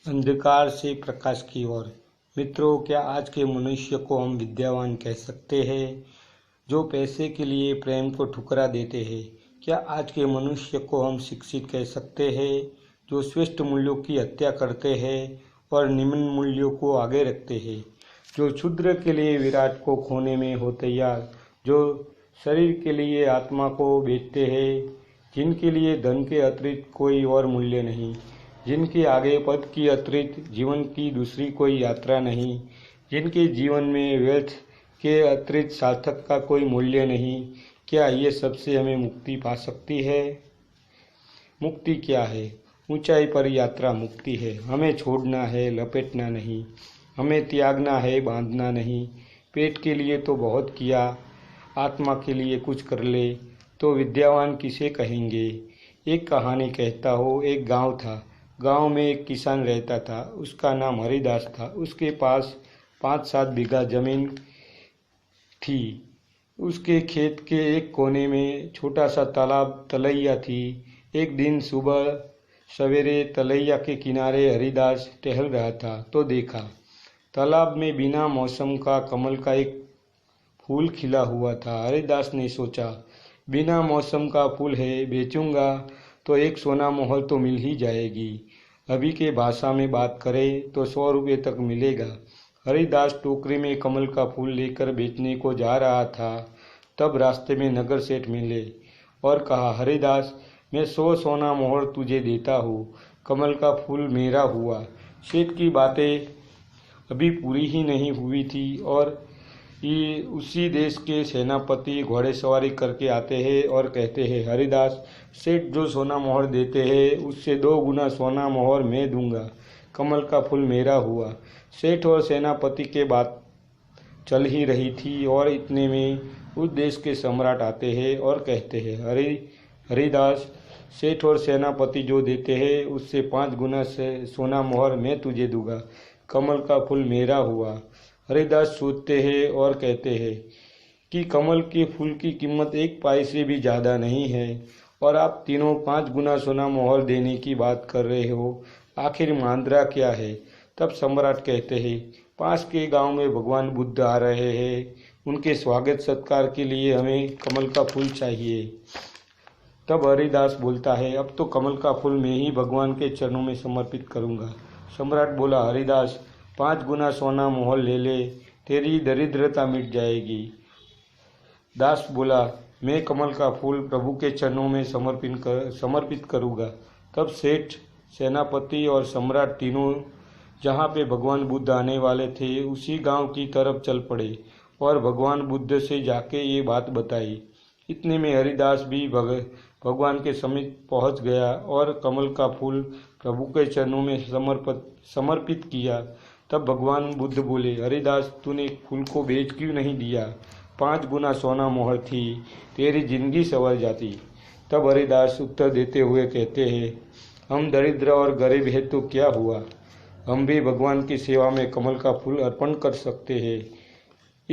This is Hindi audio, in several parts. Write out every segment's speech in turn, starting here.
अंधकार से प्रकाश की ओर। मित्रों, क्या आज के मनुष्य को हम विद्यावान कह सकते हैं, जो पैसे के लिए प्रेम को ठुकरा देते हैं? क्या आज के मनुष्य को हम शिक्षित कह सकते हैं, जो श्रेष्ठ मूल्यों की हत्या करते हैं और निम्न मूल्यों को आगे रखते हैं? जो क्षुद्र के लिए विराट को खोने में हो तैयार, जो शरीर के लिए आत्मा को बेचते हैं, जिनके लिए धन के अतिरिक्त कोई और मूल्य नहीं, जिनके आगे पद की अतिरिक्त जीवन की दूसरी कोई यात्रा नहीं, जिनके जीवन में व्यर्थ के अतिरिक्त सार्थक का कोई मूल्य नहीं, क्या ये सबसे हमें मुक्ति पा सकती है? मुक्ति क्या है? ऊंचाई पर यात्रा मुक्ति है। हमें छोड़ना है, लपेटना नहीं। हमें त्यागना है, बांधना नहीं। पेट के लिए तो बहुत किया, आत्मा के लिए कुछ कर ले तो विद्यावान किसे कहेंगे? एक कहानी कहता हो। एक गांव था। गांव में एक किसान रहता था। उसका नाम हरिदास था। उसके पास 5-7 बीघा जमीन थी। उसके खेत के एक कोने में छोटा सा तालाब, तलैया थी। एक दिन सुबह सवेरे तलैया के किनारे हरिदास टहल रहा था तो देखा, तालाब में बिना मौसम का कमल का एक फूल खिला हुआ था। हरिदास ने सोचा, बिना मौसम का फूल है, बेचूंगा तो एक सोना मोहर तो मिल ही जाएगी। अभी के भाषा में बात करें तो 100 रुपये तक मिलेगा। हरिदास टोकरी में कमल का फूल लेकर बेचने को जा रहा था। तब रास्ते में नगर सेठ मिले और कहा, हरिदास, मैं 100 सोना मोहर तुझे देता हूँ, कमल का फूल मेरा हुआ। सेठ की बातें अभी पूरी ही नहीं हुई थी और ये उसी देश के सेनापति घोड़ेसवारी करके आते हैं और कहते हैं, हरिदास, सेठ जो सोना मोहर देते हैं उससे 2 गुना सोना मोहर मैं दूंगा, कमल का फूल मेरा हुआ। सेठ और सेनापति के बात चल ही रही थी और इतने में उस देश के सम्राट आते हैं और कहते हैं, हरिदास, सेठ और सेनापति जो देते हैं उससे 5 गुना से सोना मोहर मैं तुझे दूंगा, कमल का फूल मेरा हुआ। हरिदास सोचते हैं और कहते हैं कि कमल के फूल की कीमत 1 पाई से भी ज़्यादा नहीं है और आप तीनों 5 गुना सोना मोहर देने की बात कर रहे हो, आखिर मांद्रा क्या है? तब सम्राट कहते हैं, पास के गांव में भगवान बुद्ध आ रहे हैं, उनके स्वागत सत्कार के लिए हमें कमल का फूल चाहिए। तब हरिदास बोलता है, अब तो कमल का फूल मैं ही भगवान के चरणों में समर्पित करूंगा। सम्राट बोला, हरिदास, 5 गुना सोना मोहर ले ले, तेरी दरिद्रता मिट जाएगी। दास बोला, मैं कमल का फूल प्रभु के चरणों में समर्पित करूँगा। तब सेठ, सेनापति और सम्राट तीनों जहाँ पे भगवान बुद्ध आने वाले थे उसी गांव की तरफ चल पड़े और भगवान बुद्ध से जाके ये बात बताई। इतने में हरिदास भी भगवान के समीप पहुँच गया और कमल का फूल प्रभु के चरणों में समर्पित किया। तब भगवान बुद्ध बोले, हरिदास, तूने फूल को बेच क्यों नहीं दिया? 5 गुना सोना मोहर थी, तेरी जिंदगी संवर जाती। तब हरिदास उत्तर देते हुए कहते हैं, हम दरिद्र और गरीब हैं तो क्या हुआ, हम भी भगवान की सेवा में कमल का फूल अर्पण कर सकते हैं।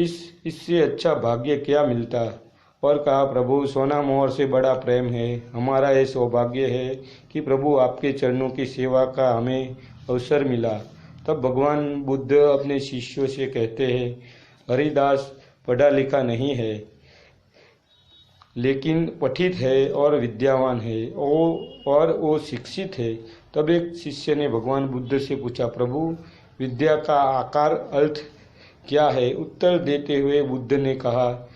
इससे अच्छा भाग्य क्या मिलता? और कहा, प्रभु, सोना मोहर से बड़ा प्रेम है। हमारा ये सौभाग्य है कि प्रभु आपके चरणों की सेवा का हमें अवसर मिला। तब भगवान बुद्ध अपने शिष्यों से कहते हैं, हरिदास पढ़ा लिखा नहीं है लेकिन पठित है और विद्यावान है और वो शिक्षित है। तब एक शिष्य ने भगवान बुद्ध से पूछा, प्रभु, विद्या का आकार अर्थ क्या है? उत्तर देते हुए बुद्ध ने कहा,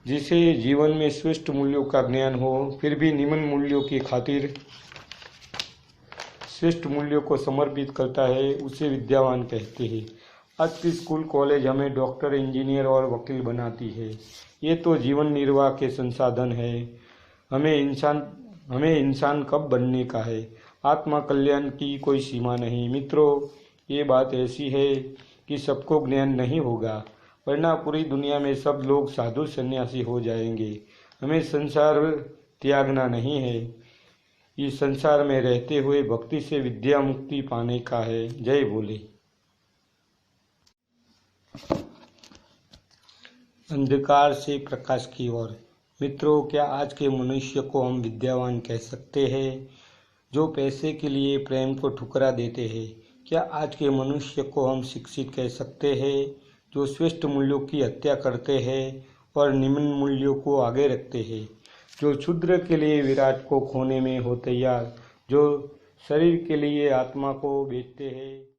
जिसे जीवन में श्रेष्ठ मूल्यों का ज्ञान हो फिर भी निम्न मूल्यों की खातिर श्रेष्ठ मूल्यों को समर्पित करता है, उसे विद्यावान कहते हैं। आज की स्कूल कॉलेज हमें डॉक्टर, इंजीनियर और वकील बनाती है। ये तो जीवन निर्वाह के संसाधन है। हमें इंसान कब बनने का है? आत्मा कल्याण की कोई सीमा नहीं। मित्रों, ये बात ऐसी है कि सबको ज्ञान नहीं होगा, वरना पूरी दुनिया में सब लोग साधु सन्यासी हो जाएंगे। हमें संसार त्यागना नहीं है, इस संसार में रहते हुए भक्ति से विद्या मुक्ति पाने का है। जय भोले। अंधकार से प्रकाश की ओर। मित्रों, क्या आज के मनुष्य को हम विद्यावान कह सकते हैं, जो पैसे के लिए प्रेम को ठुकरा देते हैं। क्या आज के मनुष्य को हम शिक्षित कह सकते हैं, जो श्रेष्ठ मूल्यों की हत्या करते हैं और निम्न मूल्यों को आगे रखते हैं, जो क्षुद्र के लिए विराट को खोने में हो तैयार, जो शरीर के लिए आत्मा को बेचते हैं।